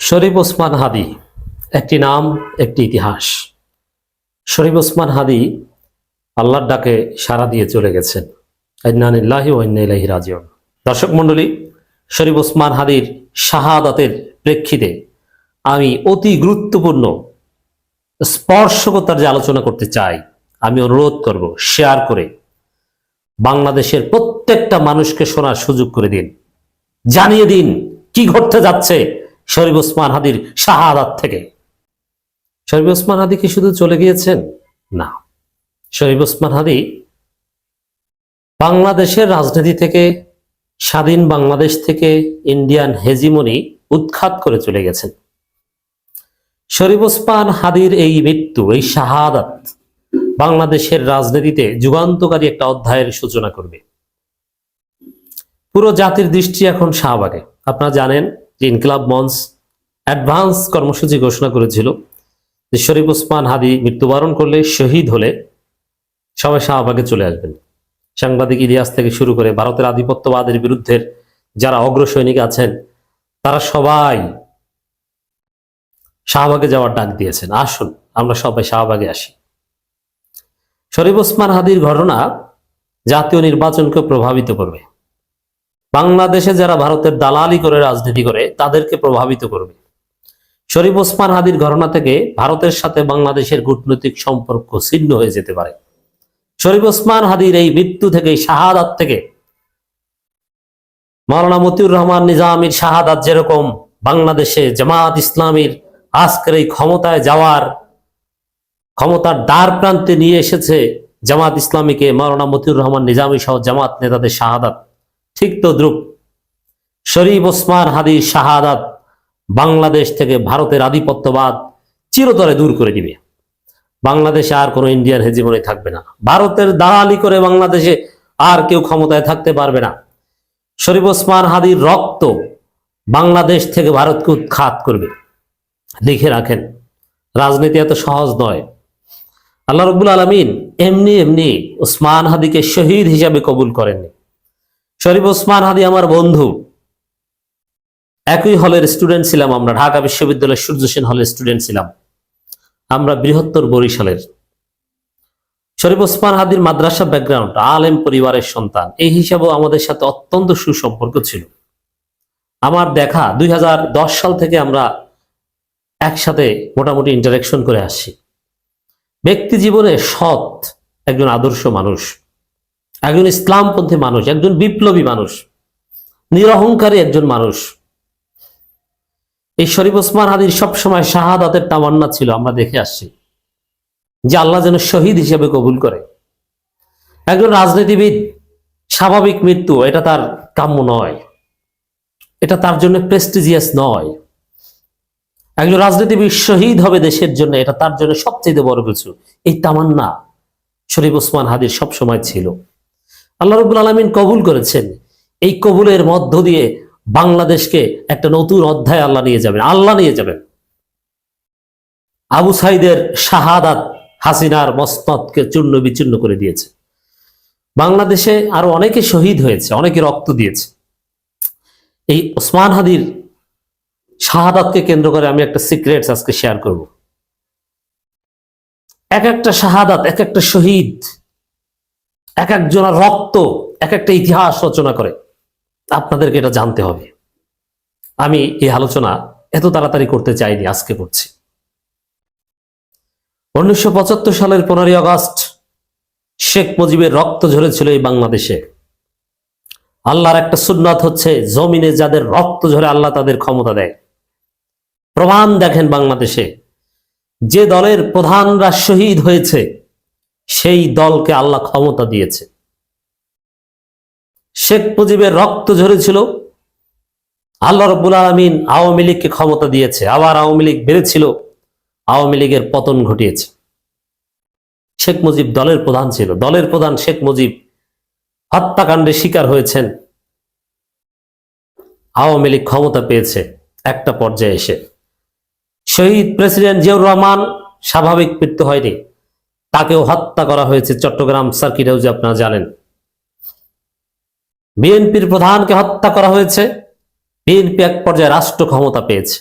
শরীফ ওসমান হাদী একটি নাম, একটি ইতিহাস। শরীফ ওসমান হাদী আল্লাহর ডাকে সাড়া দিয়ে চলে গেছেন। ইন্না লিল্লাহি ওয়া ইন্না ইলাইহি রাজিউন। দর্শক মণ্ডলী, শরীফ ওসমান হাদীর শাহাদাতের প্রেক্ষিতে আমি অতি গুরুত্বপূর্ণ স্পর্শকতার যে আলোচনা করতে চাই, আমি অনুরোধ করব শেয়ার করে বাংলাদেশের প্রত্যেকটা মানুষকে শোনার সুযোগ করে দিন, জানিয়ে দিন কি ঘটতে যাচ্ছে শরীফ ওসমান হাদীর শাহাদাত থেকে। শরীফ ওসমান হাদী কি শুধু চলে গিয়েছেন? না, শরীফ ওসমান হাদী বাংলাদেশের রাজনীতি থেকে, স্বাধীন বাংলাদেশ থেকে ইন্ডিয়ান হেজিমনি উৎখাত করে চলে গেছেন। শরীফ ওসমান হাদীর এই মৃত্যু, এই শাহাদাত বাংলাদেশের রাজনীতিতে যুগান্তকারী একটা অধ্যায়ের সূচনা করবে। পুরো জাতির দৃষ্টি এখন শাহবাগে। আপনারা জানেন যে ইনকিলাব মঞ্চ অ্যাডভান্স কর্মসূচি ঘোষণা করেছিল যে শরীফ ওসমান হাদী মৃত্যুবরণ করলে, শহীদ হলে সবাই শাহবাগে চলে আসবেন। সাংবাদিক ইলিয়াস থেকে শুরু করে ভারতের আধিপত্যবাদের বিরুদ্ধে যারা অগ্রসৈনিক আছেন তারা সবাই শাহবাগে যাওয়ার ডাক দিয়েছেন। আসুন আমরা সবাই শাহবাগে আসি। শরীফ ওসমান হাদীর ঘটনা জাতীয় নির্বাচনকে প্রভাবিত করবে। বাংলাদেশে যারা ভারতের দালালি করে রাজনীতি করে তাদেরকে প্রভাবিত করবে। শরীফ ওসমান হাদীর ঘটনা থেকে ভারতের সাথে বাংলাদেশের কূটনৈতিক সম্পর্ক ছিন্ন হয়ে যেতে পারে। শরীফ ওসমান হাদীর এই মৃত্যু থেকে, শাহাদাত থেকে, মাওলানা মতিউর রহমান নিজামীর শাহাদাত যেরকম বাংলাদেশে জামাত ইসলামীর আজকের এই ক্ষমতায় যাওয়ার, ক্ষমতার দ্বার প্রান্তে নিয়ে এসেছে জামাত ইসলামীকে, মাওলানা মতিউর রহমান নিজামী সহ জামাত নেতাদের শাহাদাত, ঠিক তদ্রুপ শরীফ ওসমান হাদীর শাহাদাত বাংলাদেশ থেকে ভারতের আধিপত্যবাদ চিরতরে দূর করে দিবে। বাংলাদেশে আর কোনো ইন্ডিয়ান হেজিমনি থাকবে না। ভারতের দালালি করে বাংলাদেশে আর কেউ ক্ষমতায় থাকতে পারবে না। শরীফ ওসমান হাদীর রক্ত বাংলাদেশ থেকে ভারতকে উৎখাত করবে। লিখে রাখেন, রাজনীতি এত সহজ নয়। আল্লাহ রাব্বুল আলামিন এমনি এমনি ওসমান হাদীকে শহীদ হিসাবে কবুল করেননি। শরীফ ওসমান হাদী আমার বন্ধু, একই হলের স্টুডেন্ট ছিলাম আমরা, ঢাকা বিশ্ববিদ্যালয়ের সূর্য সেন হলের স্টুডেন্ট ছিলাম আমরা, বৃহত্তর বরিশালের। শরীফ ওসমান হাদীর মাদ্রাসা ব্যাকগ্রাউন্ড, আলেম পরিবারের সন্তান, এই হিসাবেও আমাদের সাথে অত্যন্ত সুসম্পর্ক ছিল। আমার দেখা 2010 সাল থেকে আমরা একসাথে মোটামুটি ইন্টারাকশন করে আসছি। ব্যক্তি জীবনে সৎ একজন আদর্শ মানুষ, একজন ইসলামপন্থী মানুষ, একজন বিপ্লবী মানুষ, নিরহংকারী একজন মানুষ। এই শরীফ ওসমান হাদীর সবসময় শাহাদাতের তামান্না ছিল। আমরা দেখে আসছি যে আল্লাহ যেন শহীদ হিসেবে কবুল করে। একজন রাজনীতিবিদ স্বাভাবিক মৃত্যু, এটা তার কাম্য নয়, এটা তার জন্য প্রেস্টিজিয়াস নয়। একজন রাজনীতিবিদ শহীদ হবে দেশের জন্য, এটা তার জন্য সবচেয়ে বড় কিছু। এই তামান্না শরীফ ওসমান হাদীর সবসময় ছিল। আল্লাহ রাব্বুল আলামিন কবুল করেছেন। এই কবুলের মধ্য দিয়ে বাংলাদেশকে একটা নতুন অধ্যায় আল্লাহ নিয়ে যাবেন। আল্লাহ নিয়ে যাবেন। আবু সাইদের শাহাদাত হাসিনার মসনদকে চূর্ণ বিচূর্ণ করে দিয়েছে। বাংলাদেশে আরো অনেকে শহীদ হয়েছে, অনেকে রক্ত দিয়েছে। এই ওসমান হাদীর শাহাদাতকে কেন্দ্র করে আমি একটা সিক্রেটস আজকে শেয়ার করব। এক একটা শাহাদাত, এক একটা শহীদ, এক একজনের রক্ত এক একটা ইতিহাস রচনা করে। আপনাদেরকে এটা জানতে হবে। আমি এই আলোচনা এত তাড়াতাড়ি করতে চাইনি, আজকে করছি। 1975 সালের 15ই আগস্ট শেখ মুজিবের রক্ত ঝরেছিল এই বাংলাদেশে। আল্লাহর একটা সুন্নাত হচ্ছে, জমিনে যাদের রক্ত ঝরে আল্লাহ তাদের ক্ষমতা দেয়। প্রমাণ দেখেন, বাংলাদেশে যে দলের প্রধানরা শহীদ হয়েছে সেই দলকে আল্লাহ ক্ষমতা দিয়েছে। শেখ মুজিবের রক্ত ঝরেছিল, আল্লাহ রাব্বুল আলামিন আওয়ামী লীগকে ক্ষমতা দিয়েছে। আবার আওয়ামী লীগ বেড়েছিল, আওয়ামী লীগের পতন ঘটিয়েছে। শেখ মুজিব দলের প্রধান ছিল, দলের প্রধান শেখ মুজিব হত্যাকাণ্ডের শিকার হয়েছেন। আওয়ামী লীগ ক্ষমতা পেয়েছে একটা পর্যায়ে এসে। শহীদ প্রেসিডেন্ট জিয়াউর রহমান স্বাভাবিক মৃত্যু হয়নি, তাকেও হত্যা করা হয়েছে চট্টগ্রাম সার্কিট হাউসে, আপনারা জানেন। বিএনপির প্রধানকে হত্যা করা হয়েছে। বিএনপি এক পর্যায়ে রাষ্ট্র ক্ষমতা পেয়েছে।